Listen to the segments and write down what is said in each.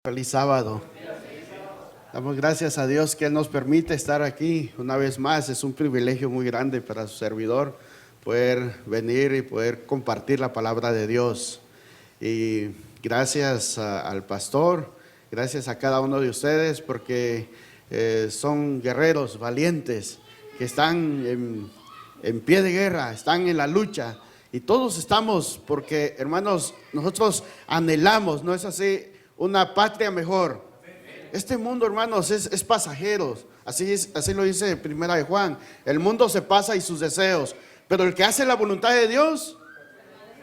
Feliz sábado. Damos gracias a Dios que Él nos permite estar aquí una vez más. Es un privilegio muy grande para su servidor poder venir y poder compartir la palabra de Dios. Y gracias al pastor, gracias a cada uno de ustedes porque son guerreros valientes que están en pie de guerra, están en la lucha. Y todos estamos porque, hermanos, nosotros anhelamos, ¿no es así?, una patria mejor. Este mundo, hermanos, es pasajero. Así lo dice Primera de Juan. El mundo se pasa y sus deseos, pero el que hace la voluntad de Dios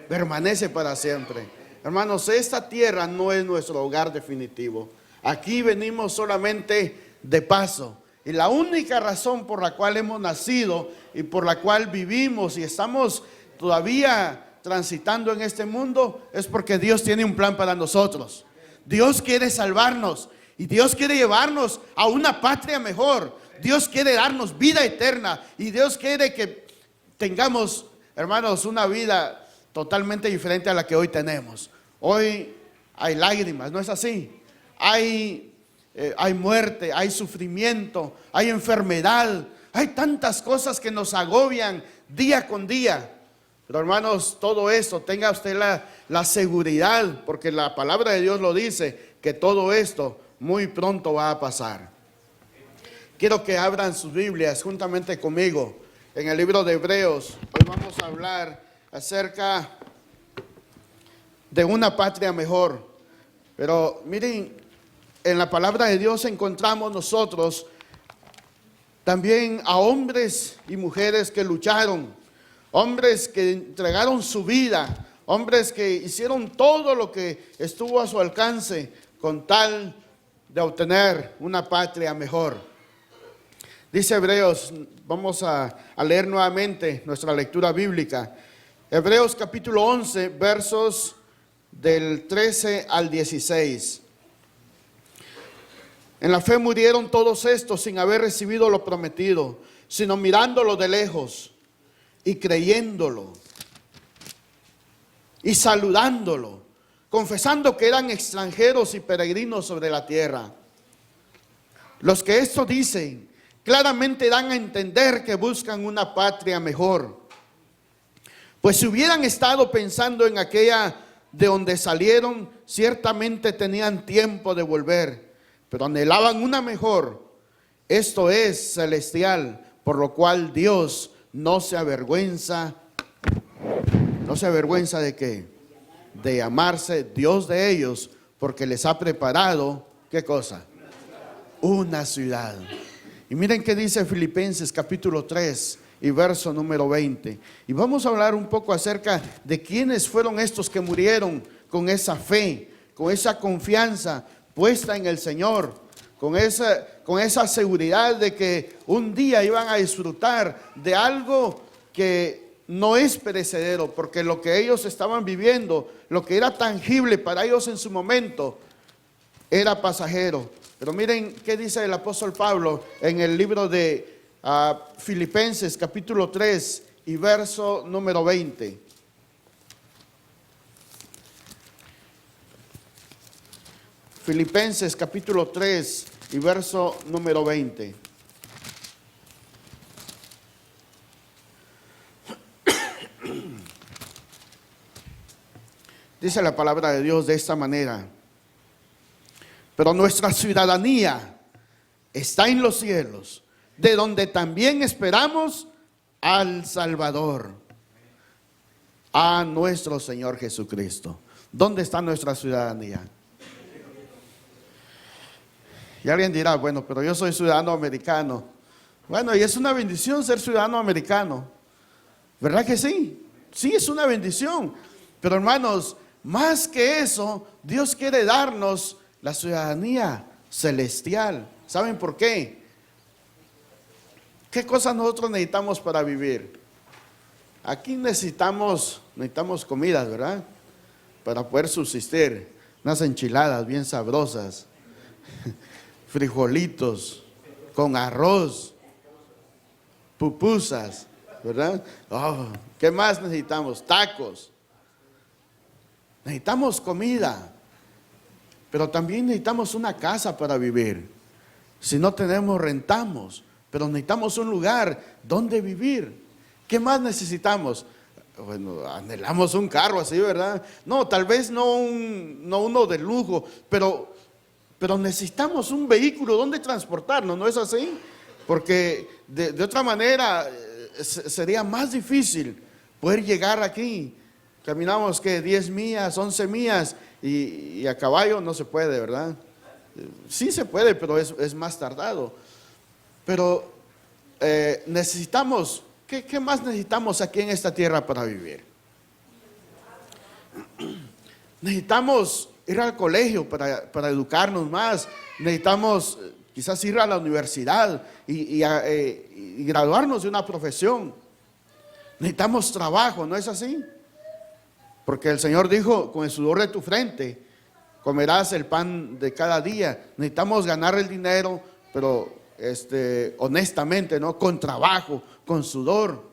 permanece para siempre. Hermanos, esta tierra no es nuestro hogar definitivo. Aquí venimos solamente de paso. Y la única razón por la cual hemos nacido y por la cual vivimos y estamos todavía transitando en este mundo es porque Dios tiene un plan para nosotros. Dios quiere salvarnos y Dios quiere llevarnos a una patria mejor. Dios quiere darnos vida eterna y Dios quiere que tengamos, hermanos, una vida totalmente diferente a la que hoy tenemos. Hoy hay lágrimas, ¿no es así? Hay muerte, hay sufrimiento, hay enfermedad, hay tantas cosas que nos agobian día con día. Pero hermanos, todo esto, tenga usted la seguridad, porque la palabra de Dios lo dice, que todo esto muy pronto va a pasar. Quiero que abran sus Biblias juntamente conmigo en el libro de Hebreos. Hoy vamos a hablar acerca de una patria mejor. Pero miren, en la palabra de Dios encontramos nosotros también a hombres y mujeres que lucharon. Hombres que entregaron su vida, hombres que hicieron todo lo que estuvo a su alcance con tal de obtener una patria mejor. Dice Hebreos, vamos a leer nuevamente nuestra lectura bíblica. Hebreos capítulo 11, versos del 13 al 16. En la fe murieron todos estos sin haber recibido lo prometido, sino mirándolo de lejos y creyéndolo y saludándolo, confesando que eran extranjeros y peregrinos sobre la tierra. Los que esto dicen claramente dan a entender que buscan una patria mejor, pues si hubieran estado pensando en aquella de donde salieron, ciertamente tenían tiempo de volver, pero anhelaban una mejor, esto es celestial, por lo cual Dios no se avergüenza de qué, de llamarse Dios de ellos, porque les ha preparado, ¿qué cosa? Una ciudad. Y miren qué dice Filipenses capítulo 3 y verso número 20. Y vamos a hablar un poco acerca de quiénes fueron estos que murieron con esa fe, con esa confianza puesta en el Señor, con esa seguridad de que un día iban a disfrutar de algo que no es perecedero, porque lo que ellos estaban viviendo, lo que era tangible para ellos en su momento, era pasajero. Pero miren qué dice el apóstol Pablo en el libro de Filipenses capítulo 3 y verso número 20. Filipenses capítulo 3 y verso número 20. Dice la palabra de Dios de esta manera: pero nuestra ciudadanía está en los cielos, de donde también esperamos al Salvador, a nuestro Señor Jesucristo. ¿Dónde está nuestra ciudadanía? Y alguien dirá, bueno, pero yo soy ciudadano americano. Bueno, y es una bendición ser ciudadano americano, ¿verdad que sí? Sí, es una bendición. Pero hermanos, más que eso, Dios quiere darnos la ciudadanía celestial. ¿Saben por qué? ¿Qué cosas nosotros necesitamos para vivir? Aquí necesitamos comidas, ¿verdad? Para poder subsistir. Unas enchiladas bien sabrosas, frijolitos con arroz, pupusas, ¿verdad? Oh, ¿qué más necesitamos? Tacos. Necesitamos comida. pero también necesitamos una casa para vivir. Si no tenemos, rentamos, pero necesitamos un lugar donde vivir. ¿Qué más necesitamos? Bueno, anhelamos un carro así, ¿verdad? No, tal vez no uno de lujo, pero necesitamos un vehículo donde transportarnos, ¿no es así? Porque de otra manera sería más difícil poder llegar aquí. Caminamos que 10 millas, 11 millas y a caballo no se puede, ¿verdad? Sí se puede, pero es más tardado. Pero necesitamos, ¿qué más necesitamos aquí en esta tierra para vivir? Necesitamos ir al colegio para educarnos más. Necesitamos quizás ir a la universidad y graduarnos de una profesión. Necesitamos trabajo, ¿no es así? Porque el Señor dijo, con el sudor de tu frente comerás el pan de cada día. Necesitamos ganar el dinero, pero honestamente, ¿no? Con trabajo, con sudor.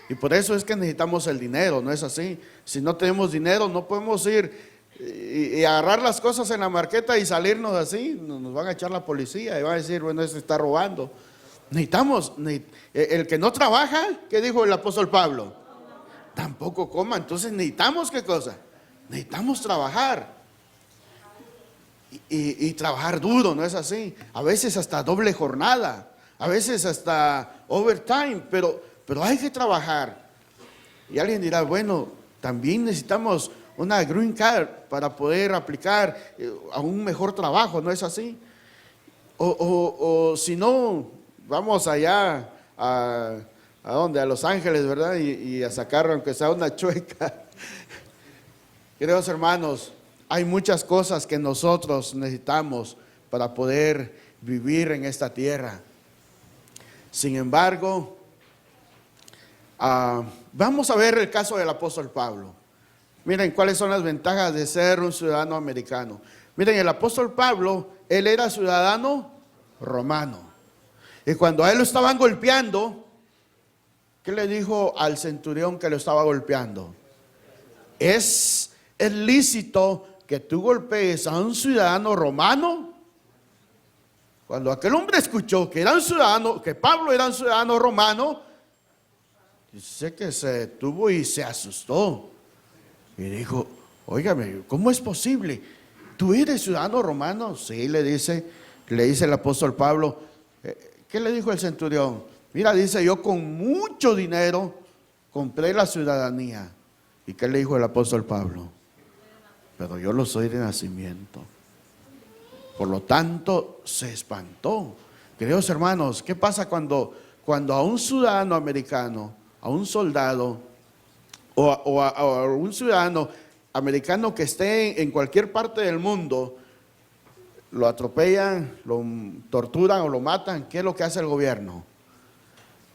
Y por eso es que necesitamos el dinero, ¿no es así? Si no tenemos dinero, no podemos ir y agarrar las cosas en la marqueta y salirnos así. Nos van a echar la policía y van a decir, bueno, ese está robando. Necesitamos, el que no trabaja, ¿qué dijo el apóstol Pablo? Tampoco coma. Entonces necesitamos, ¿qué cosa? Necesitamos trabajar y trabajar duro, ¿no es así? A veces hasta doble jornada, a veces hasta overtime, pero hay que trabajar. Y alguien dirá, bueno, también necesitamos una green card para poder aplicar a un mejor trabajo, ¿no es así? O si no, vamos allá ¿a dónde? A Los Ángeles, ¿verdad? Y a sacar aunque sea una chueca. Queridos hermanos, hay muchas cosas que nosotros necesitamos para poder vivir en esta tierra. Sin embargo, vamos a ver el caso del apóstol Pablo. Miren cuáles son las ventajas de ser un ciudadano americano. Miren, el apóstol Pablo, él era ciudadano romano. Y cuando a él lo estaban golpeando, ¿qué le dijo al centurión que lo estaba golpeando? ¿Es lícito que tú golpees a un ciudadano romano? Cuando aquel hombre escuchó que era un ciudadano, que Pablo era un ciudadano romano, dice que se detuvo y se asustó. Y dijo, óigame, ¿cómo es posible? ¿Tú eres ciudadano romano? Sí, le dice el apóstol Pablo. ¿Qué le dijo el centurión? Mira, dice, yo con mucho dinero compré la ciudadanía. ¿Y qué le dijo el apóstol Pablo? Pero yo lo soy de nacimiento. Por lo tanto, se espantó. Queridos hermanos, ¿qué pasa cuando a un ciudadano americano, a un soldado o a un ciudadano americano que esté en cualquier parte del mundo, lo atropellan, lo torturan o lo matan? ¿Qué es lo que hace el gobierno?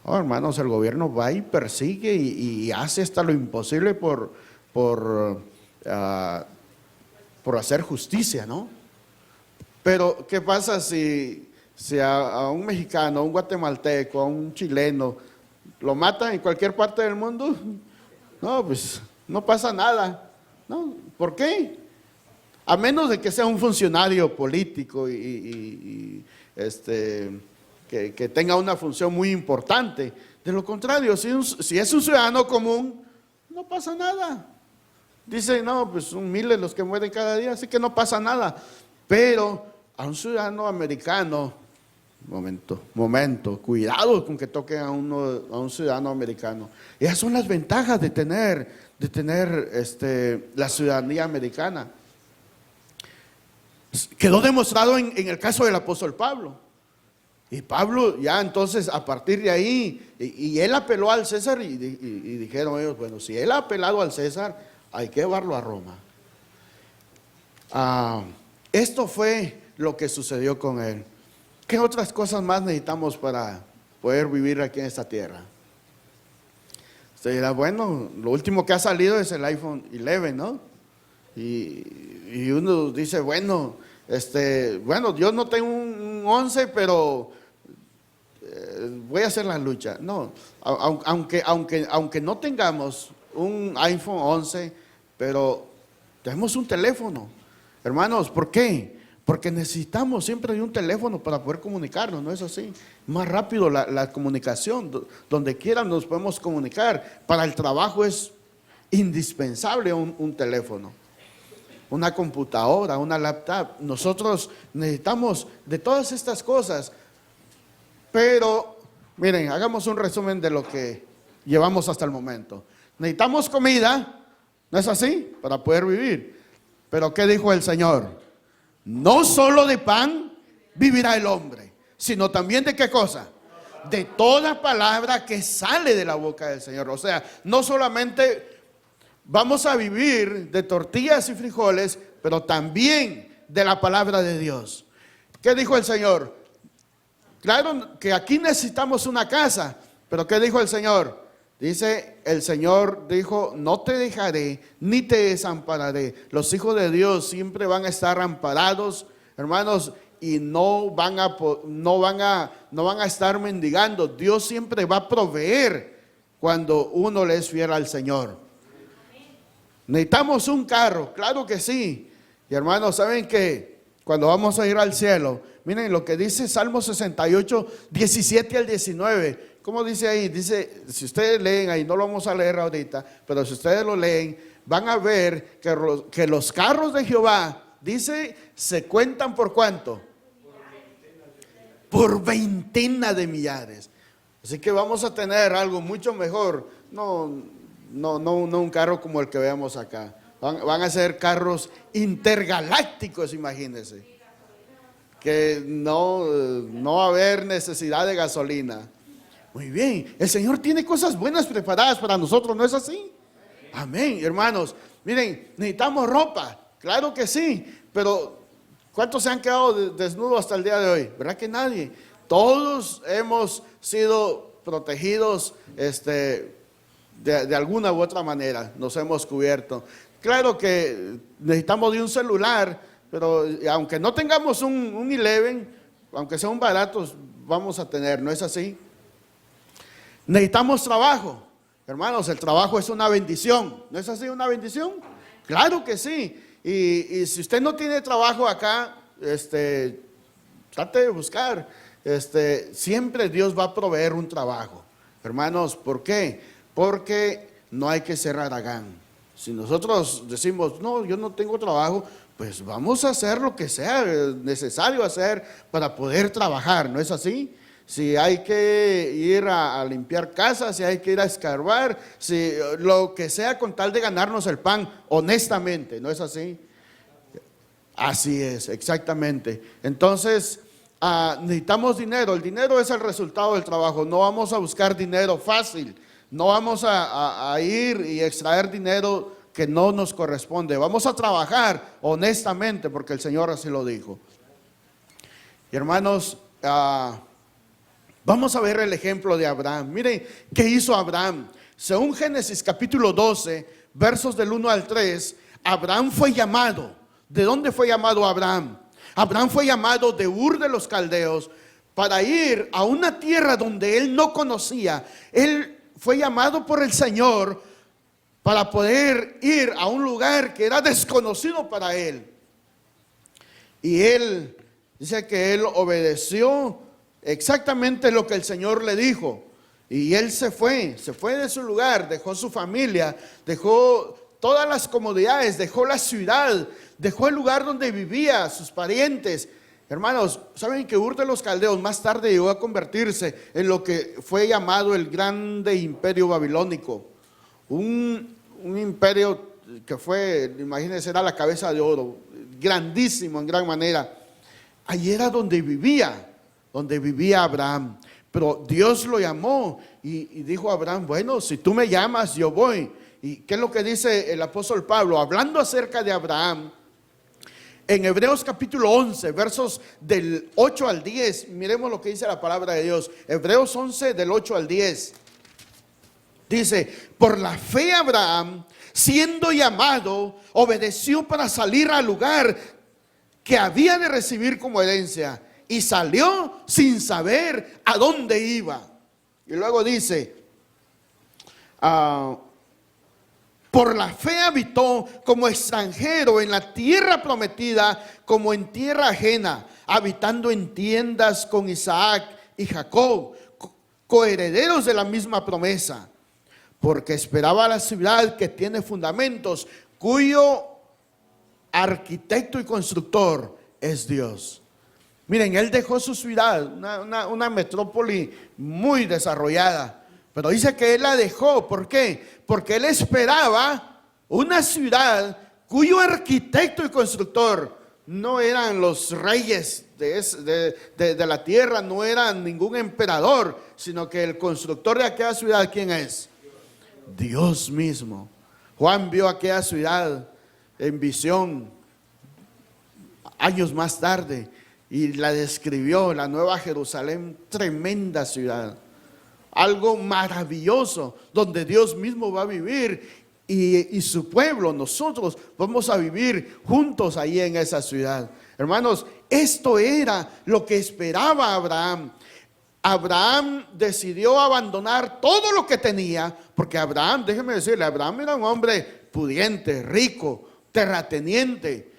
Oh, hermanos, el gobierno va y persigue y hace hasta lo imposible por hacer justicia, ¿no? Pero ¿qué pasa si a un mexicano, a un guatemalteco, a un chileno lo matan en cualquier parte del mundo? No, pues no pasa nada, ¿no? ¿Por qué? A menos de que sea un funcionario político que tenga una función muy importante. De lo contrario, si es un ciudadano común, no pasa nada. Dicen, no, pues son miles los que mueren cada día, así que no pasa nada. Pero a un ciudadano americano, momento, cuidado con que toquen a un ciudadano americano. Esas son las ventajas de tener la ciudadanía americana. Quedó demostrado en el caso del apóstol Pablo. Y Pablo ya entonces a partir de ahí, y él apeló al César y dijeron ellos, bueno, si él ha apelado al César, hay que llevarlo a Roma. Esto fue lo que sucedió con él. ¿Qué otras cosas más necesitamos para poder vivir aquí en esta tierra? Usted dirá, bueno, lo último que ha salido es el iPhone 11, ¿no? Y uno dice, bueno, yo no tengo un 11, pero voy a hacer la lucha. No, aunque no tengamos un iPhone 11, pero tenemos un teléfono. Hermanos, ¿por qué? Porque necesitamos siempre de un teléfono para poder comunicarnos, ¿no es así? Más rápido la comunicación, donde quiera nos podemos comunicar. Para el trabajo es indispensable un teléfono, una computadora, una laptop. Nosotros necesitamos de todas estas cosas. Pero, miren, hagamos un resumen de lo que llevamos hasta el momento. Necesitamos comida, ¿no es así? Para poder vivir. Pero ¿qué dijo el Señor? No solo de pan vivirá el hombre, sino también de ¿qué cosa? De toda palabra que sale de la boca del Señor. O sea, no solamente vamos a vivir de tortillas y frijoles, pero también de la palabra de Dios. ¿Qué dijo el Señor? Claro que aquí necesitamos una casa, pero ¿qué dijo el Señor? Dice, el Señor dijo, no te dejaré ni te desampararé. Los hijos de Dios siempre van a estar amparados, hermanos, y no van a estar mendigando. Dios siempre va a proveer cuando uno le es fiel al Señor. Necesitamos un carro, claro que sí. Y hermanos, ¿saben qué? Cuando vamos a ir al cielo, miren lo que dice Salmo 68, 17 al 19. ¿Cómo dice ahí? Dice, si ustedes leen ahí, no lo vamos a leer ahorita, pero si ustedes lo leen, van a ver que los carros de Jehová, dice, se cuentan ¿por cuánto? Por veintena de millares. Así que vamos a tener algo mucho mejor. No un carro como el que veamos acá. Van a ser carros intergalácticos, imagínense. Que no va a haber necesidad de gasolina. Muy bien, el Señor tiene cosas buenas preparadas para nosotros, ¿no es así? Amén, hermanos. Miren, necesitamos ropa, claro que sí, pero ¿cuántos se han quedado desnudos hasta el día de hoy? ¿Verdad que nadie? Todos hemos sido protegidos de alguna u otra manera, nos hemos cubierto. Claro que necesitamos de un celular, pero aunque no tengamos un 11, aunque sean baratos, vamos a tener, ¿no es así? Necesitamos trabajo. Hermanos, el trabajo es una bendición. ¿No es así una bendición? Claro que sí. Y si usted no tiene trabajo acá, trate de buscar. Siempre Dios va a proveer un trabajo. Hermanos, ¿por qué? Porque no hay que ser haragán. Si nosotros decimos, no, yo no tengo trabajo, pues vamos a hacer lo que sea necesario hacer para poder trabajar. ¿No es así? Si hay que ir a limpiar casas, si hay que ir a escarbar, si lo que sea con tal de ganarnos el pan, honestamente, ¿no es así? Así es, exactamente. Entonces, necesitamos dinero. El dinero es el resultado del trabajo. No vamos a buscar dinero fácil. No vamos a ir y extraer dinero que no nos corresponde. Vamos a trabajar honestamente porque el Señor así lo dijo. Y hermanos, vamos a ver el ejemplo de Abraham. Miren, ¿qué hizo Abraham? Según Génesis capítulo 12, versos del 1 al 3, Abraham fue llamado. ¿De dónde fue llamado Abraham? Abraham fue llamado de Ur de los Caldeos para ir a una tierra donde él no conocía. Él fue llamado por el Señor para poder ir a un lugar que era desconocido para él. Y él dice que él obedeció exactamente lo que el Señor le dijo. Y él se fue de su lugar, dejó su familia, dejó todas las comodidades, dejó la ciudad, dejó el lugar donde vivía, sus parientes. Hermanos, ¿saben que Ur de los Caldeos más tarde llegó a convertirse en lo que fue llamado el grande imperio babilónico? Un imperio que fue, imagínense, era la cabeza de oro, grandísimo en gran manera. Allí era donde vivía Abraham. Pero Dios lo llamó y dijo a Abraham, bueno, si tú me llamas, yo voy. ¿Y qué es lo que dice el apóstol Pablo? Hablando acerca de Abraham, en Hebreos capítulo 11, versos del 8 al 10, miremos lo que dice la palabra de Dios. Hebreos 11, del 8 al 10. Dice, por la fe Abraham, siendo llamado, obedeció para salir al lugar que había de recibir como herencia. Y salió sin saber a dónde iba. Y luego dice, Por la fe habitó como extranjero en la tierra prometida, como en tierra ajena, habitando en tiendas con Isaac y Jacob, coherederos de la misma promesa, porque esperaba la ciudad que tiene fundamentos, cuyo arquitecto y constructor es Dios. Miren, él dejó su ciudad, una metrópoli muy desarrollada, pero dice que él la dejó. ¿Por qué? Porque él esperaba una ciudad cuyo arquitecto y constructor no eran los reyes de la tierra, no eran ningún emperador, sino que el constructor de aquella ciudad, ¿quién es? Dios mismo. Juan vio aquella ciudad en visión años más tarde y la describió, la Nueva Jerusalén, tremenda ciudad, algo maravilloso, donde Dios mismo va a vivir y su pueblo, nosotros vamos a vivir juntos ahí en esa ciudad. Hermanos, esto era lo que esperaba Abraham. Abraham decidió abandonar todo lo que tenía, porque Abraham, déjeme decirle, Abraham era un hombre pudiente, rico, terrateniente,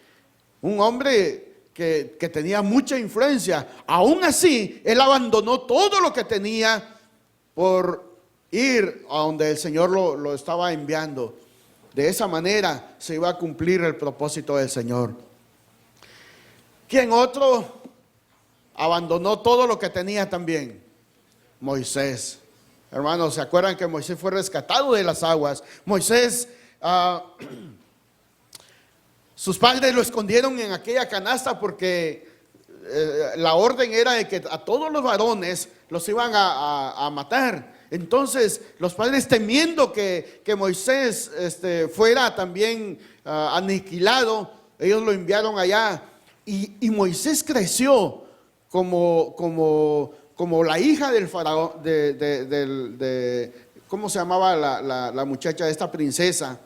un hombre que tenía mucha influencia. Aún así, él abandonó todo lo que tenía por ir a donde el Señor lo estaba enviando. De esa manera se iba a cumplir el propósito del Señor. ¿Quién otro abandonó todo lo que tenía también? Moisés. Hermanos, ¿se acuerdan que Moisés fue rescatado de las aguas? Moisés, sus padres lo escondieron en aquella canasta porque la orden era de que a todos los varones los iban a matar. Entonces los padres, temiendo que Moisés fuera también aniquilado, ellos lo enviaron allá. Y Moisés creció como la hija del faraón, ¿cómo se llamaba la muchacha, esta princesa?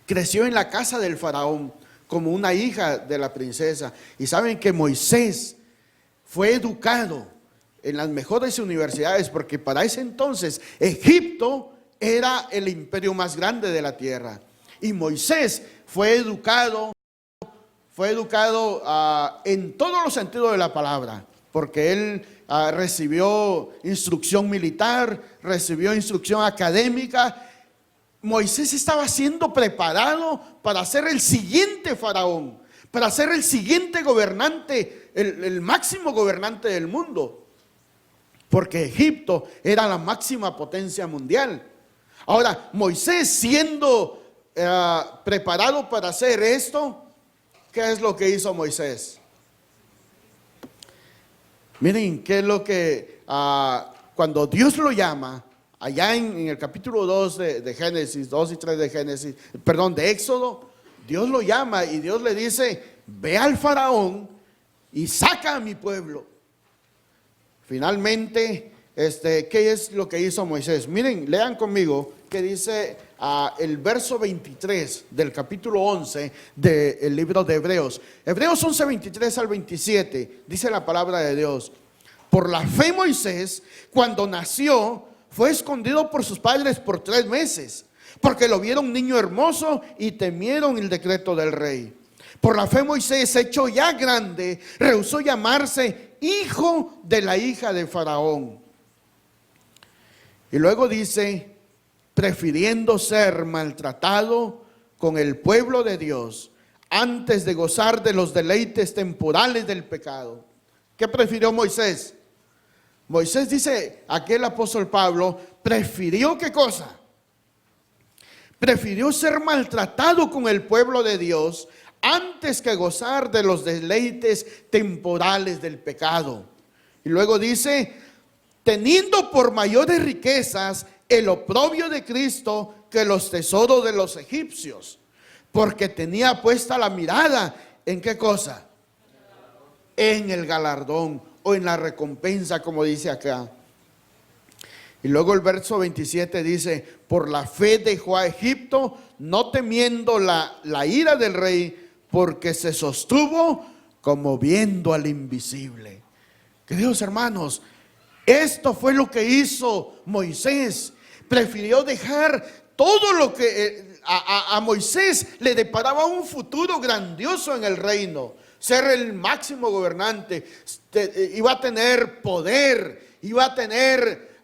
Creció en la casa del faraón como una hija de la princesa. Y saben que Moisés fue educado en las mejores universidades, porque para ese entonces Egipto era el imperio más grande de la tierra. Y Moisés fue educado en todos los sentidos de la palabra, porque él recibió instrucción militar, recibió instrucción académica. Moisés estaba siendo preparado para ser el siguiente faraón, para ser el siguiente gobernante, el máximo gobernante del mundo, porque Egipto era la máxima potencia mundial. Ahora, Moisés, siendo preparado para hacer esto, ¿qué es lo que hizo Moisés? Miren, ¿qué es lo que cuando Dios lo llama? Allá en el capítulo 2 de Génesis, 2 y 3 de Génesis, perdón, de Éxodo, Dios lo llama y Dios le dice: ve al faraón y saca a mi pueblo. Finalmente, ¿qué es lo que hizo Moisés? Miren, lean conmigo que dice el verso 23 del capítulo 11 del libro de Hebreos. Hebreos 11, 23 al 27, dice la palabra de Dios: por la fe Moisés, cuando nació, fue escondido por sus padres por 3 meses, porque lo vieron niño hermoso y temieron el decreto del rey. Por la fe Moisés, hecho ya grande, rehusó llamarse hijo de la hija de Faraón. Y luego dice: prefiriendo ser maltratado con el pueblo de Dios antes de gozar de los deleites temporales del pecado. ¿Qué prefirió Moisés? Moisés, dice aquí el apóstol Pablo, prefirió ¿qué cosa? Prefirió ser maltratado con el pueblo de Dios antes que gozar de los deleites temporales del pecado. Y luego dice: teniendo por mayores riquezas el oprobio de Cristo que los tesoros de los egipcios, porque tenía puesta la mirada ¿en qué cosa? En el galardón o en la recompensa, como dice acá. Y luego el verso 27 dice: por la fe dejó a Egipto, no temiendo la ira del rey, porque se sostuvo como viendo al invisible. Queridos hermanos, esto fue lo que hizo Moisés. Prefirió dejar todo lo que a Moisés le deparaba un futuro grandioso en el reino. Ser el máximo gobernante, iba a tener poder, iba a tener,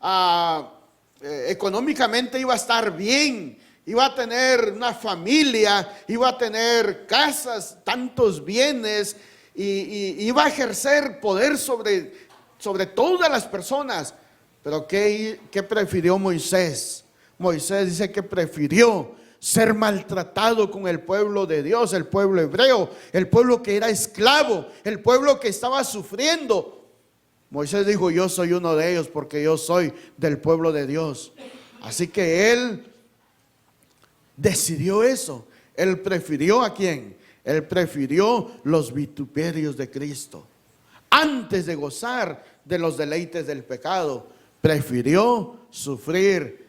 económicamente iba a estar bien, iba a tener una familia, iba a tener casas, tantos bienes, y iba a ejercer poder sobre todas las personas. Pero ¿qué prefirió Moisés? Moisés dice que prefirió ser maltratado con el pueblo de Dios, el pueblo hebreo, el pueblo que era esclavo, el pueblo que estaba sufriendo. Moisés dijo: yo soy uno de ellos porque yo soy del pueblo de Dios. Así que él decidió eso. Él prefirió ¿a quién? Él prefirió los vituperios de Cristo. Antes de gozar de los deleites del pecado, prefirió sufrir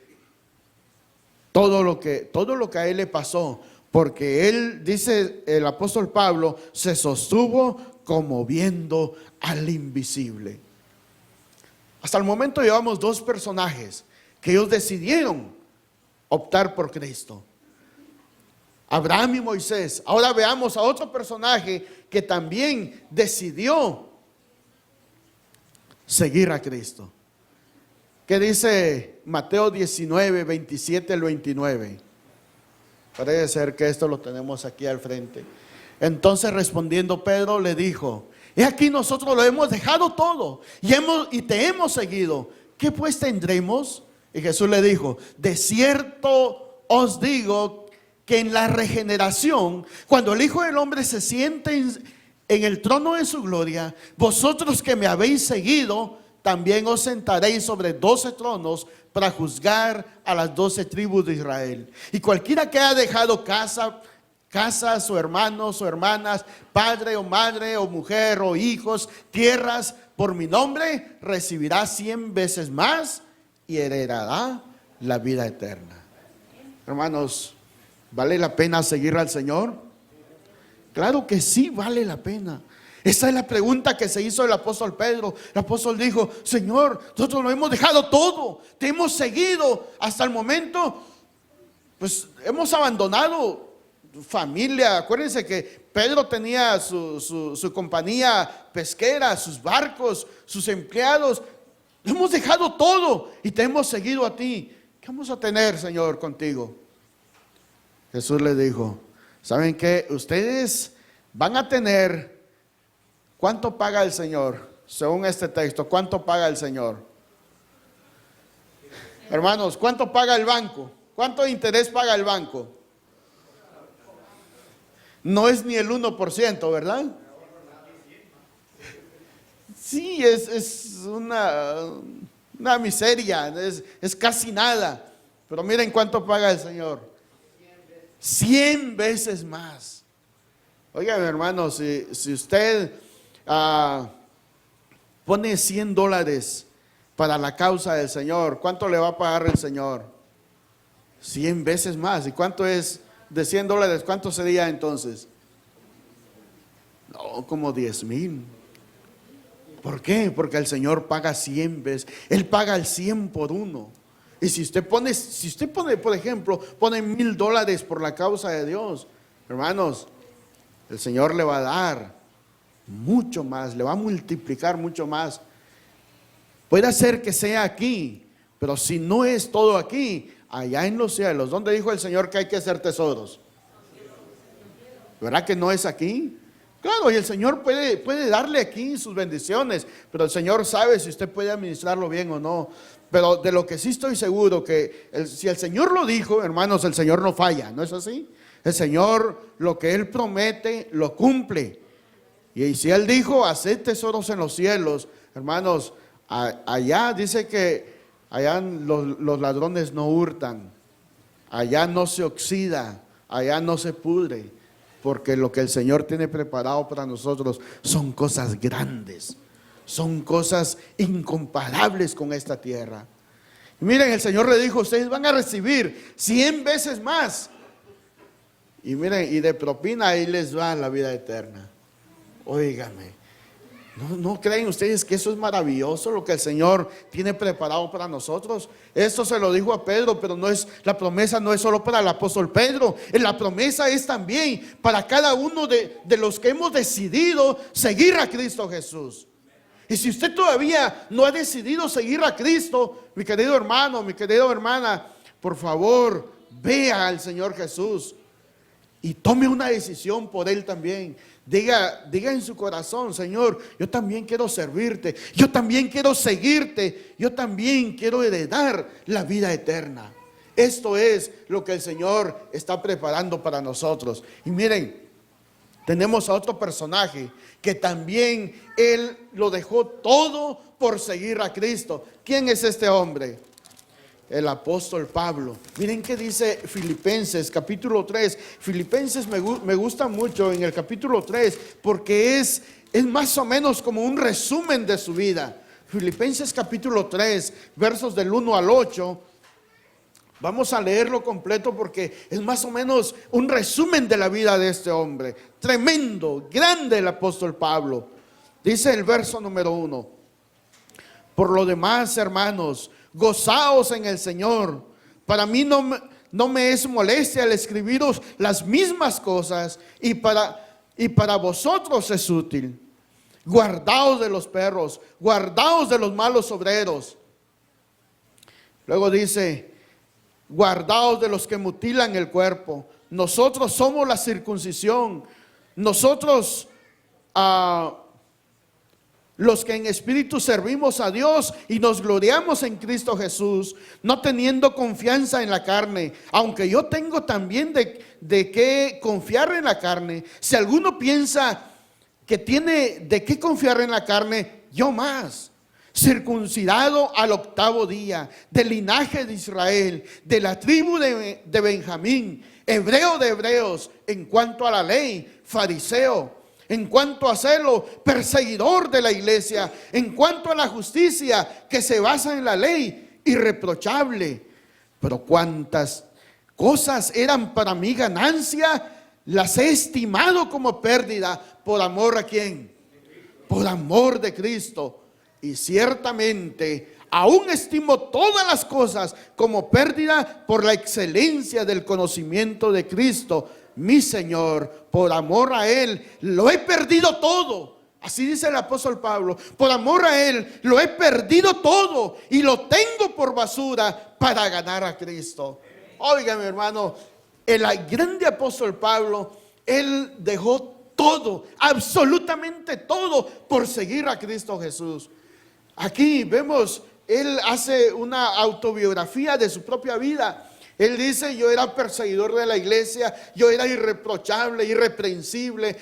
todo lo que a él le pasó, porque él, dice el apóstol Pablo, se sostuvo como viendo al invisible. Hasta el momento llevamos dos personajes que ellos decidieron optar por Cristo: Abraham y Moisés. Ahora veamos a otro personaje que también decidió seguir a Cristo. ¿Qué dice Mateo 19, 27 al 29? Parece ser que esto lo tenemos aquí al frente. Entonces respondiendo Pedro le dijo: he aquí, nosotros lo hemos dejado todo y te hemos seguido. ¿Qué pues tendremos? Y Jesús le dijo: de cierto os digo que en la regeneración, cuando el Hijo del Hombre se siente en el trono de su gloria, vosotros que me habéis seguido, también os sentaréis sobre 12 tronos para juzgar a las 12 tribus de Israel. Y cualquiera que haya dejado casas o hermanos o hermanas, padre o madre o mujer o hijos, tierras, por mi nombre, recibirá 100 veces más y heredará la vida eterna. Hermanos, ¿vale la pena seguir al Señor? Claro que sí, vale la pena. Esa es la pregunta que se hizo el apóstol Pedro. El apóstol dijo: Señor, nosotros lo hemos dejado todo, te hemos seguido hasta el momento, pues hemos abandonado familia. Acuérdense que Pedro tenía su compañía pesquera, sus barcos, sus empleados. Hemos dejado todo y te hemos seguido a ti. ¿Qué vamos a tener, Señor, contigo? Jesús le dijo: ¿saben qué? Ustedes van a tener... ¿Cuánto paga el Señor? Según este texto, ¿cuánto paga el Señor? Hermanos, ¿cuánto paga el banco? ¿Cuánto interés paga el banco? No es ni el 1%, ¿verdad? Sí, es una miseria, es casi nada. Pero miren cuánto paga el Señor: 100 veces más. Oigan, hermanos, si usted pone $100 para la causa del Señor, ¿cuánto le va a pagar el Señor? 100 veces más. ¿Y cuánto es de $100? ¿Cuánto sería entonces? No, como 10,000. ¿Por qué? Porque el Señor paga 100 veces. Él paga el 100 por uno. Y si usted pone, por ejemplo, pone $1,000 por la causa de Dios, hermanos, el Señor le va a dar mucho más, le va a multiplicar mucho más. Puede ser que sea aquí, pero si no es todo aquí, allá en los cielos, ¿dónde dijo el Señor que hay que hacer tesoros? ¿Verdad que no es aquí? Claro, y el Señor puede darle aquí sus bendiciones, pero el Señor sabe si usted puede administrarlo bien o no. Pero de lo que sí estoy seguro, que si el Señor lo dijo, hermanos, el Señor no falla, ¿no es así? El Señor, lo que Él promete, lo cumple. Y si Él dijo: haced tesoros en los cielos, hermanos, allá dice que allá los ladrones no hurtan, allá no se oxida, allá no se pudre, porque lo que el Señor tiene preparado para nosotros son cosas grandes, son cosas incomparables con esta tierra. Y miren, el Señor le dijo: ustedes van a recibir 100 veces más. Y miren, y de propina ahí les va la vida eterna. Óigame, ¿No creen ustedes que eso es maravilloso, lo que el Señor tiene preparado para nosotros? Esto se lo dijo a Pedro, pero la promesa no es solo para el apóstol Pedro. La promesa es también para cada uno de los que hemos decidido seguir a Cristo Jesús. Y si usted todavía no ha decidido seguir a Cristo, mi querido hermano, mi querida hermana, por favor, vea al Señor Jesús y tome una decisión por Él también. Diga en su corazón: Señor, yo también quiero servirte, yo también quiero seguirte, yo también quiero heredar la vida eterna. Esto es lo que el Señor está preparando para nosotros. Y miren, tenemos a otro personaje que también Él lo dejó todo por seguir a Cristo. ¿Quién es este hombre? El apóstol Pablo. Miren qué dice Filipenses capítulo 3. Filipenses me gusta mucho en el capítulo 3 porque es más o menos como un resumen de su vida. Filipenses capítulo 3, versos del 1 al 8. Vamos a leerlo completo porque es más o menos un resumen de la vida de este hombre. Tremendo, grande el apóstol Pablo. Dice el verso número 1: por lo demás, hermanos, gozaos en el Señor. Para mí no me es molestia el escribiros las mismas cosas, y para vosotros es útil. Guardaos de los perros, guardaos de los malos obreros. Luego dice: guardaos de los que mutilan el cuerpo. Nosotros somos la circuncisión. Nosotros los que en espíritu servimos a Dios y nos gloriamos en Cristo Jesús, no teniendo confianza en la carne, aunque yo tengo también de qué confiar en la carne. Si alguno piensa que tiene de qué confiar en la carne, yo más. Circuncidado al 8º día, del linaje de Israel, de la tribu de Benjamín, hebreo de hebreos, en cuanto a la ley, fariseo, en cuanto a celo, perseguidor de la iglesia, en cuanto a la justicia que se basa en la ley, irreprochable. Pero cuantas cosas eran para mí ganancia, las he estimado como pérdida por amor ¿a quién? Por amor de Cristo. Y ciertamente aún estimo todas las cosas como pérdida por la excelencia del conocimiento de Cristo, mi Señor. Por amor a Él lo he perdido todo. Así dice el apóstol Pablo: por amor a Él lo he perdido todo y lo tengo por basura para ganar a Cristo. Oiga, mi hermano, el grande apóstol Pablo, él dejó todo, absolutamente todo, por seguir a Cristo Jesús. Aquí vemos, él hace una autobiografía de su propia vida. Él dice: yo era perseguidor de la iglesia, yo era irreprochable, irreprensible.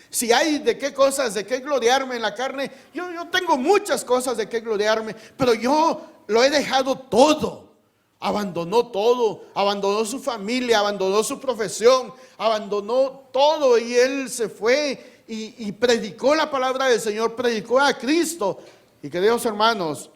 Si hay de qué cosas, de qué gloriarme en la carne, yo tengo muchas cosas de qué gloriarme, pero yo lo he dejado todo. Abandonó todo, abandonó su familia, abandonó su profesión, abandonó todo, y él se fue y predicó la palabra del Señor, predicó a Cristo. Y queridos hermanos,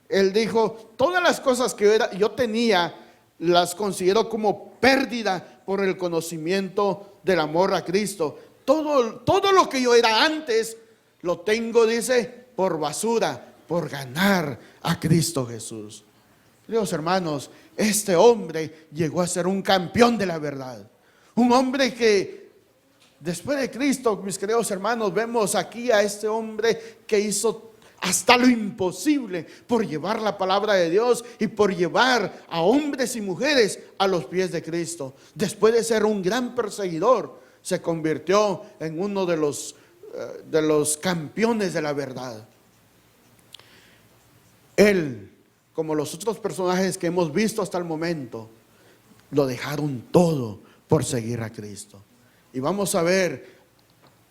él dijo: todas las cosas que yo tenía las considero como pérdida por el conocimiento del amor a Cristo. Todo lo que yo era antes lo tengo, dice, por basura, por ganar a Cristo Jesús. Queridos hermanos, este hombre llegó a ser un campeón de la verdad. Un hombre que después de Cristo, mis queridos hermanos, vemos aquí a este hombre que hizo hasta lo imposible por llevar la palabra de Dios y por llevar a hombres y mujeres a los pies de Cristo. Después de ser un gran perseguidor, se convirtió en uno de los campeones de la verdad. Él, como los otros personajes que hemos visto hasta el momento, lo dejaron todo por seguir a Cristo. Y vamos a ver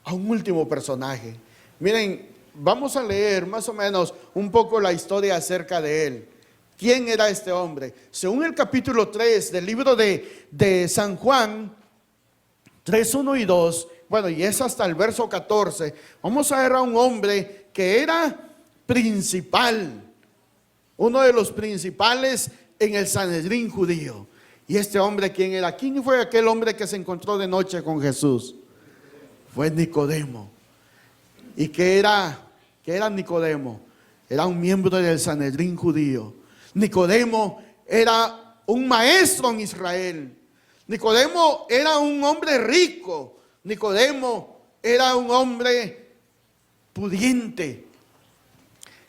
a un último personaje. Miren, vamos a leer más o menos un poco la historia acerca de él. ¿Quién era este hombre? Según el capítulo 3 del libro de San Juan, 3, 1 y 2, bueno, y es hasta el verso 14, vamos a ver a un hombre que era principal, uno de los principales en el Sanedrín judío. Y este hombre, ¿quién era? ¿Quién fue aquel hombre que se encontró de noche con Jesús? Fue Nicodemo. ¿Y qué era Nicodemo? Era un miembro del Sanedrín judío. Nicodemo era un maestro en Israel. Nicodemo era un hombre rico. Nicodemo era un hombre pudiente.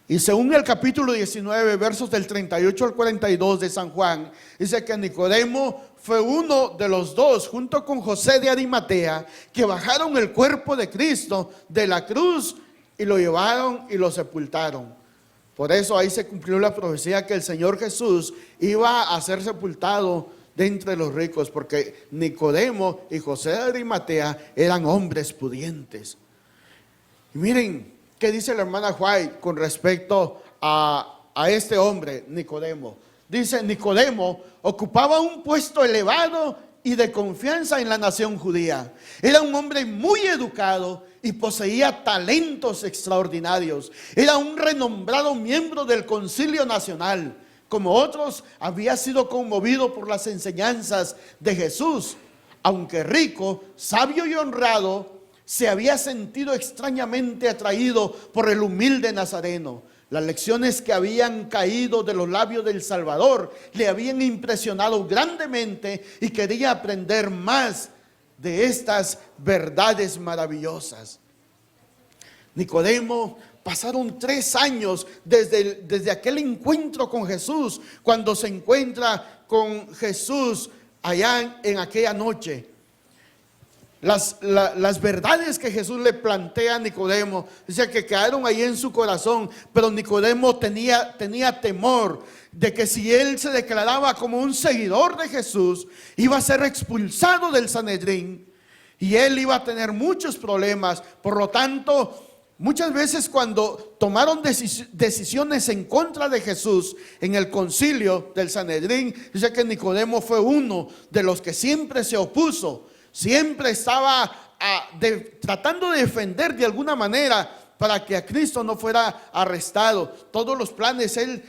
Y según el capítulo 19, versos del 38 al 42 de San Juan, dice que Nicodemo fue uno de los dos, junto con José de Arimatea, que bajaron el cuerpo de Cristo de la cruz y lo llevaron y lo sepultaron. Por eso ahí se cumplió la profecía que el Señor Jesús iba a ser sepultado de entre los ricos, porque Nicodemo y José de Arimatea eran hombres pudientes. Y miren qué dice la hermana White con respecto a este hombre, Nicodemo. Dice: Nicodemo ocupaba un puesto elevado y de confianza en la nación judía. Era un hombre muy educado y poseía talentos extraordinarios. Era un renombrado miembro del Concilio Nacional. Como otros, había sido conmovido por las enseñanzas de Jesús. Aunque rico, sabio y honrado, se había sentido extrañamente atraído por el humilde Nazareno. Las lecciones que habían caído de los labios del Salvador le habían impresionado grandemente y quería aprender más de estas verdades maravillosas. Nicodemo, pasaron 3 años desde aquel encuentro con Jesús, cuando se encuentra con Jesús allá en aquella noche. Las verdades que Jesús le plantea a Nicodemo, dice que quedaron ahí en su corazón, pero Nicodemo tenía temor de que si él se declaraba como un seguidor de Jesús, iba a ser expulsado del Sanedrín y él iba a tener muchos problemas. Por lo tanto, muchas veces cuando tomaron decisiones en contra de Jesús en el concilio del Sanedrín, dice que Nicodemo fue uno de los que siempre se opuso. Siempre estaba tratando de defender de alguna manera para que a Cristo no fuera arrestado. Todos los planes, el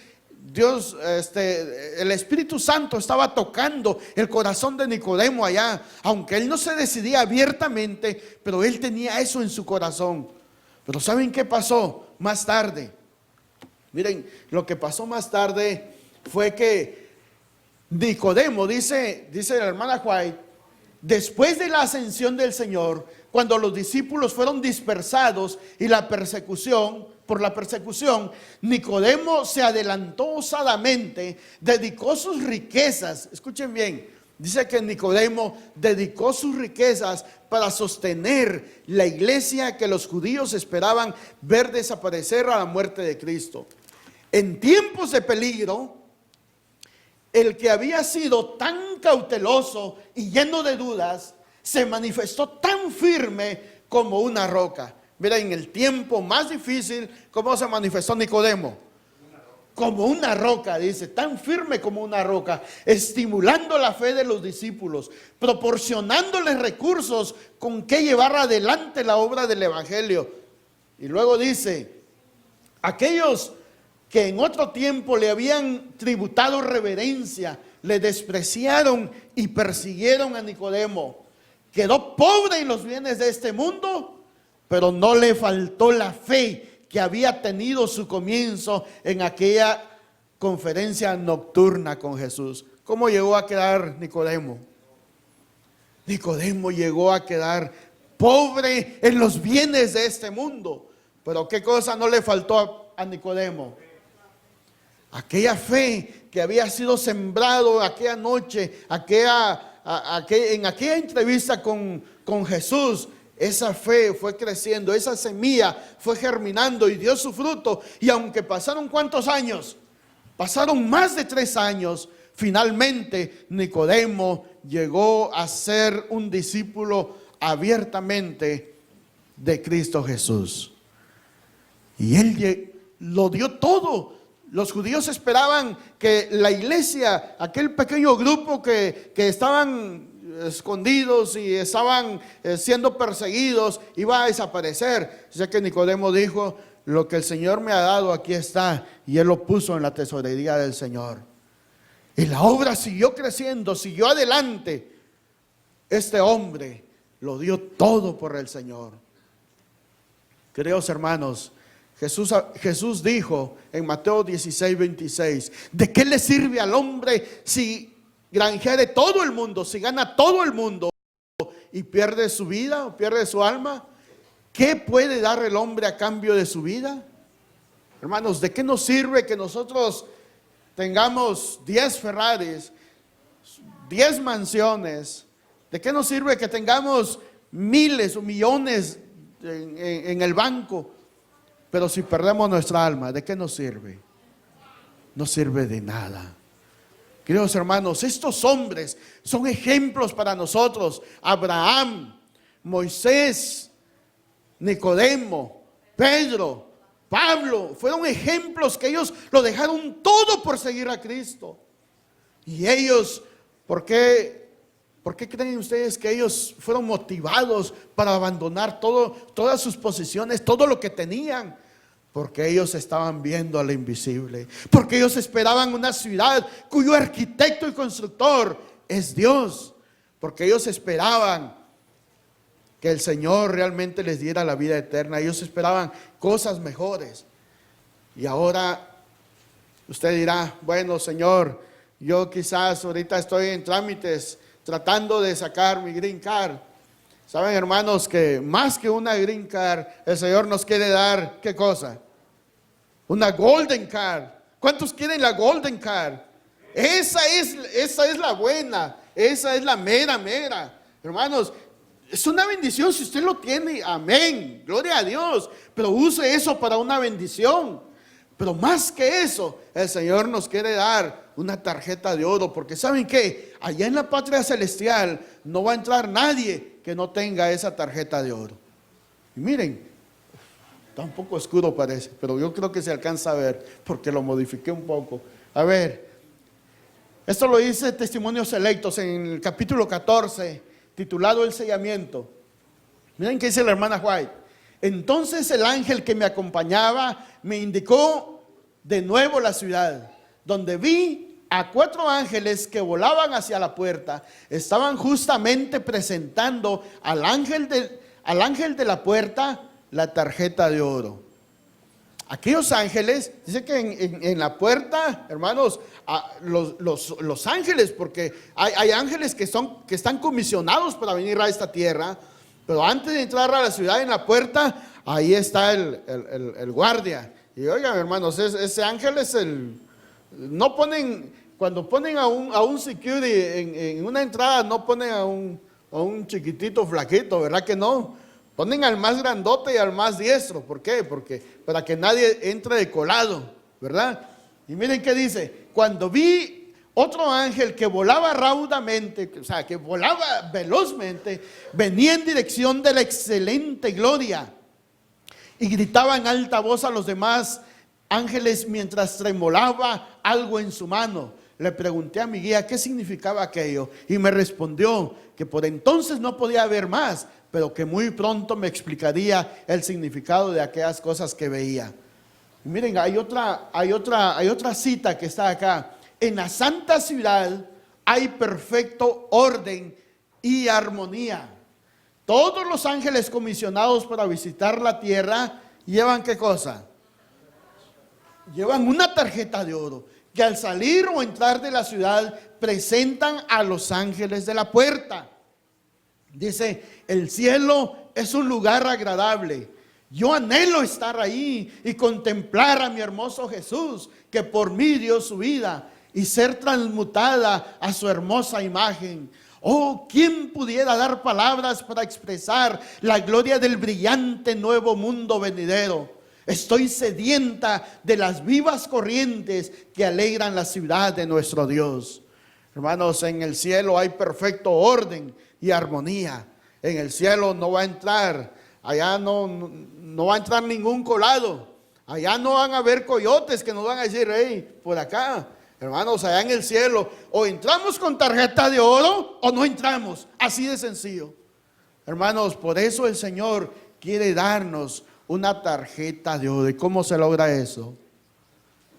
Espíritu Santo estaba tocando el corazón de Nicodemo allá, aunque él no se decidía abiertamente, pero él tenía eso en su corazón. Pero ¿saben qué pasó más tarde? Miren, lo que pasó más tarde fue que Nicodemo, dice la hermana White, después de la ascensión del Señor, cuando los discípulos fueron dispersados y por la persecución, Nicodemo se adelantó osadamente, dedicó sus riquezas, escuchen bien, dice que Nicodemo dedicó sus riquezas para sostener la iglesia que los judíos esperaban ver desaparecer a la muerte de Cristo. En tiempos de peligro, el que había sido tan cauteloso y lleno de dudas, se manifestó tan firme como una roca. Mira, en el tiempo más difícil, ¿cómo se manifestó Nicodemo? Como una roca, dice, tan firme como una roca, estimulando la fe de los discípulos, proporcionándoles recursos con que llevar adelante la obra del evangelio. Y luego dice: aquellos que en otro tiempo le habían tributado reverencia, le despreciaron y persiguieron a Nicodemo. Quedó pobre en los bienes de este mundo, pero no le faltó la fe que había tenido su comienzo en aquella conferencia nocturna con Jesús. ¿Cómo llegó a quedar Nicodemo? Nicodemo llegó a quedar pobre en los bienes de este mundo. Pero ¿qué cosa no le faltó a Nicodemo? Aquella fe que había sido sembrado aquella noche, en aquella entrevista con Jesús. Esa fe fue creciendo, esa semilla fue germinando y dio su fruto. Y aunque pasaron ¿cuántos años? Pasaron más de 3 años. Finalmente Nicodemo llegó a ser un discípulo abiertamente de Cristo Jesús. Y él lo dio todo. Los judíos esperaban que la iglesia, aquel pequeño grupo que estaban escondidos y estaban siendo perseguidos, iba a desaparecer. O sea que Nicodemo dijo: lo que el Señor me ha dado, aquí está. Y él lo puso en la tesorería del Señor. Y la obra siguió creciendo, siguió adelante. Este hombre lo dio todo por el Señor. Queridos hermanos, Jesús dijo en Mateo 16:26, ¿de qué le sirve al hombre si granjeare todo el mundo, si gana todo el mundo y pierde su vida o pierde su alma? ¿Qué puede dar el hombre a cambio de su vida? Hermanos, ¿de qué nos sirve que nosotros tengamos 10 Ferraris, 10 mansiones? ¿De qué nos sirve que tengamos miles o millones en el banco? Pero si perdemos nuestra alma, ¿de qué nos sirve? No sirve de nada. Queridos hermanos, estos hombres son ejemplos para nosotros. Abraham, Moisés, Nicodemo, Pedro, Pablo, fueron ejemplos que ellos lo dejaron todo por seguir a Cristo. Y ellos, ¿por qué creen ustedes que ellos fueron motivados para abandonar todas sus posesiones, todo lo que tenían? Porque ellos estaban viendo al invisible, porque ellos esperaban una ciudad cuyo arquitecto y constructor es Dios, porque ellos esperaban que el Señor realmente les diera la vida eterna. Ellos esperaban cosas mejores. Y ahora usted dirá, bueno, Señor, yo quizás ahorita estoy en trámites tratando de sacar mi green card. Saben, hermanos, que más que una green card, el Señor nos quiere dar, ¿qué cosa? Una golden card. ¿Cuántos quieren la golden card? Esa es la buena, esa es la mera. Hermanos, es una bendición si usted lo tiene, amén, gloria a Dios, pero use eso para una bendición. Pero más que eso, el Señor nos quiere dar una tarjeta de oro, porque ¿saben qué? Allá en la patria celestial no va a entrar nadie que no tenga esa tarjeta de oro. Y miren, está un poco oscuro parece, pero yo creo que se alcanza a ver, porque lo modifiqué un poco. A ver, esto lo dice Testimonios Selectos en el capítulo 14, titulado El Sellamiento. Miren qué dice la hermana White. Entonces el ángel que me acompañaba me indicó de nuevo la ciudad, donde vi a 4 ángeles que volaban hacia la puerta. Estaban justamente presentando al ángel de la puerta la tarjeta de oro. Aquellos ángeles, dice que en la puerta, hermanos, los ángeles, porque hay ángeles que están comisionados para venir a esta tierra, pero antes de entrar a la ciudad, en la puerta, ahí está el guardia. Y oigan, hermanos, ese ángel es no ponen, cuando ponen a un security en una entrada, no ponen a un chiquitito flaquito, ¿verdad que no? Ponen al más grandote y al más diestro. ¿Por qué? Porque para que nadie entre de colado, ¿verdad? Y miren qué dice: cuando vi otro ángel que volaba raudamente, o sea, que volaba velozmente, venía en dirección de la excelente gloria y gritaba en alta voz a los demás ángeles mientras tremolaba algo en su mano. Le pregunté a mi guía qué significaba aquello y me respondió que por entonces no podía ver más, pero que muy pronto me explicaría el significado de aquellas cosas que veía. Y miren, hay otra cita que está acá. En la santa ciudad hay perfecto orden y armonía. Todos los ángeles comisionados para visitar la tierra llevan ¿qué cosa? Llevan una tarjeta de oro que al salir o entrar de la ciudad presentan a los ángeles de la puerta. Dice, el cielo es un lugar agradable. Yo anhelo estar ahí y contemplar a mi hermoso Jesús, que por mí dio su vida, y ser transmutada a su hermosa imagen. Oh, ¿quién pudiera dar palabras para expresar la gloria del brillante nuevo mundo venidero? Estoy sedienta de las vivas corrientes que alegran la ciudad de nuestro Dios. Hermanos, en el cielo hay perfecto orden y armonía. En el cielo no va a entrar, allá no va a entrar ningún colado. Allá no van a haber coyotes que nos van a decir, hey, por acá. Hermanos, allá en el cielo, o entramos con tarjeta de oro o no entramos. Así de sencillo. Hermanos, por eso el Señor quiere darnos una tarjeta de oro. ¿Y cómo se logra eso?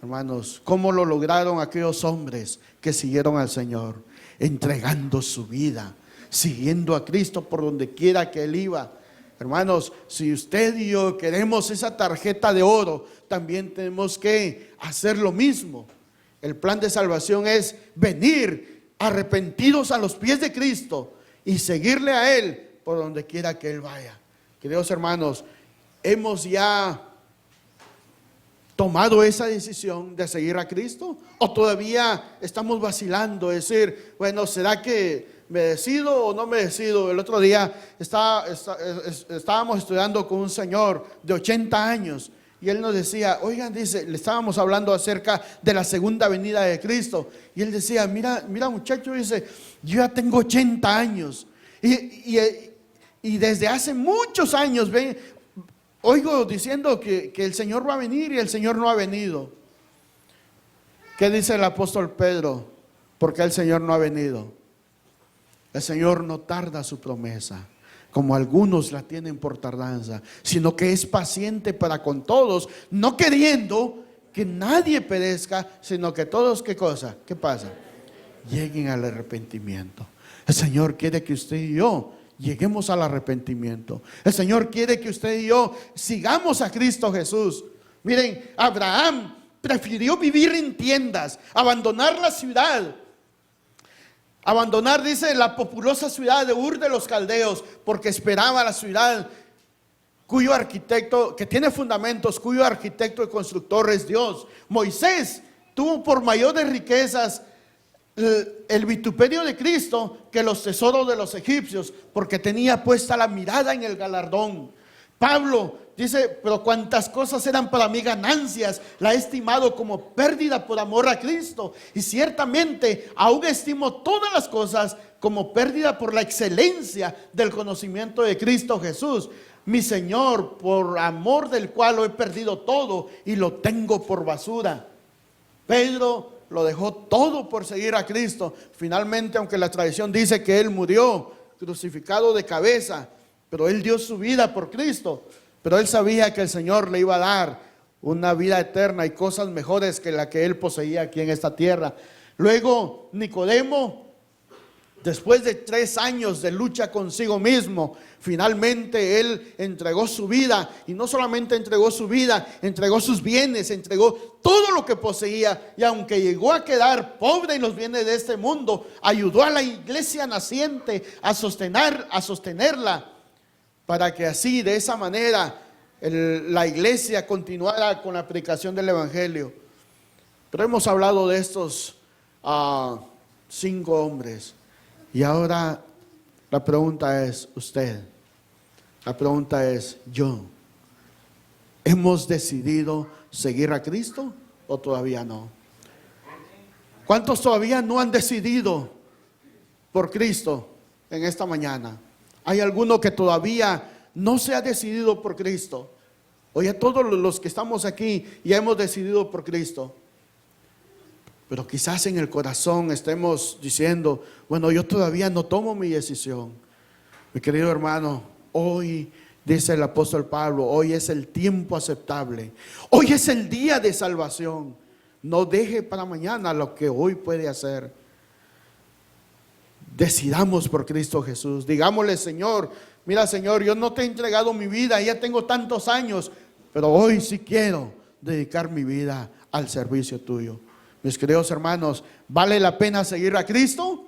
Hermanos, ¿cómo lo lograron aquellos hombres que siguieron al Señor? Entregando su vida, siguiendo a Cristo por donde quiera que Él iba. Hermanos, si usted y yo queremos esa tarjeta de oro, también tenemos que hacer lo mismo. El plan de salvación es venir arrepentidos a los pies de Cristo y seguirle a Él por donde quiera que Él vaya. Queridos hermanos, hemos ya tomado esa decisión de seguir a Cristo, o todavía estamos vacilando, decir, bueno, ¿será que me decido o no me decido? El otro día estábamos estudiando con un señor de 80 años y él nos decía, oigan, dice, le estábamos hablando acerca de la segunda venida de Cristo, y él decía, mira muchacho, dice, yo ya tengo 80 años y desde hace muchos años oigo diciendo que el Señor va a venir y el Señor no ha venido. ¿Qué dice el apóstol Pedro? Porque el Señor no ha venido. El Señor no tarda su promesa, como algunos la tienen por tardanza, sino que es paciente para con todos, no queriendo que nadie perezca, sino que todos, ¿qué cosa? ¿Qué pasa? Lleguen al arrepentimiento. El Señor quiere que usted y yo lleguemos al arrepentimiento. El Señor quiere que usted y yo sigamos a Cristo Jesús. Miren, Abraham prefirió vivir en tiendas, abandonar la ciudad, abandonar, dice, la populosa ciudad de Ur de los Caldeos, porque esperaba la ciudad cuyo arquitecto, que tiene fundamentos, cuyo arquitecto y constructor es Dios. Moisés tuvo por mayores riquezas el vituperio de Cristo que los tesoros de los egipcios, porque tenía puesta la mirada en el galardón. Pablo dice, pero cuantas cosas eran para mí ganancias, la he estimado como pérdida por amor a Cristo, y ciertamente aún estimo todas las cosas como pérdida por la excelencia del conocimiento de Cristo Jesús, mi Señor, por amor del cual lo he perdido todo y lo tengo por basura. Pedro lo dejó todo por seguir a Cristo. Finalmente, aunque la tradición dice que él murió crucificado de cabeza, pero él dio su vida por Cristo. Pero él sabía que el Señor le iba a dar una vida eterna y cosas mejores que la que él poseía aquí en esta tierra. Luego Nicodemo, después de 3 años de lucha consigo mismo, finalmente él entregó su vida, y no solamente entregó su vida, entregó sus bienes, entregó todo lo que poseía, y aunque llegó a quedar pobre en los bienes de este mundo, ayudó a la iglesia naciente a sostenerla, para que así, de esa manera, la iglesia continuara con la predicación del evangelio. Pero hemos hablado de estos 5 hombres. Y ahora la pregunta es usted, la pregunta es yo. ¿Hemos decidido seguir a Cristo o todavía no? ¿Cuántos todavía no han decidido por Cristo en esta mañana? ¿Hay alguno que todavía no se ha decidido por Cristo? Oye, todos los que estamos aquí ya hemos decidido por Cristo. Pero quizás en el corazón estemos diciendo, bueno, yo todavía no tomo mi decisión. Mi querido hermano, hoy, dice el apóstol Pablo, hoy es el tiempo aceptable. Hoy es el día de salvación. No deje para mañana lo que hoy puede hacer. Decidamos por Cristo Jesús. Digámosle, Señor, mira, Señor, yo no te he entregado mi vida, ya tengo tantos años, pero hoy sí quiero dedicar mi vida al servicio tuyo. Mis queridos hermanos, ¿vale la pena seguir a Cristo?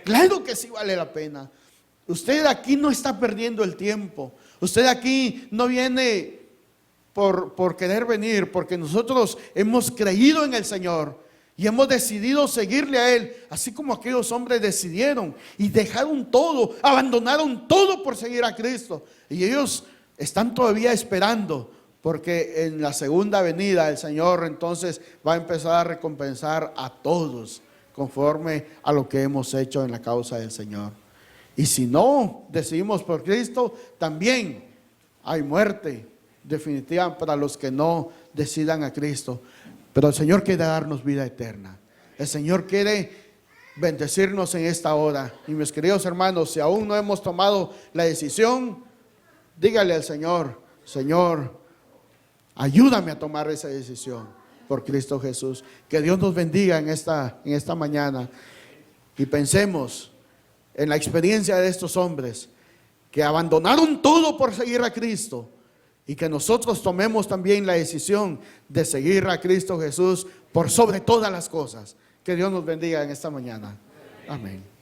Claro que sí vale la pena. Usted aquí no está perdiendo el tiempo. Usted aquí no viene por querer venir, porque nosotros hemos creído en el Señor y hemos decidido seguirle a Él, así como aquellos hombres decidieron y dejaron todo, abandonaron todo por seguir a Cristo. Y ellos están todavía esperando, porque en la segunda venida el Señor entonces va a empezar a recompensar a todos conforme a lo que hemos hecho en la causa del Señor. Y si no decidimos por Cristo, también hay muerte definitiva para los que no decidan a Cristo. Pero el Señor quiere darnos vida eterna. El Señor quiere bendecirnos en esta hora. Y mis queridos hermanos, si aún no hemos tomado la decisión, dígale al Señor, Señor, ayúdame a tomar esa decisión por Cristo Jesús. Que Dios nos bendiga en esta mañana. Y pensemos en la experiencia de estos hombres que abandonaron todo por seguir a Cristo, y que nosotros tomemos también la decisión de seguir a Cristo Jesús por sobre todas las cosas. Que Dios nos bendiga en esta mañana. Amén.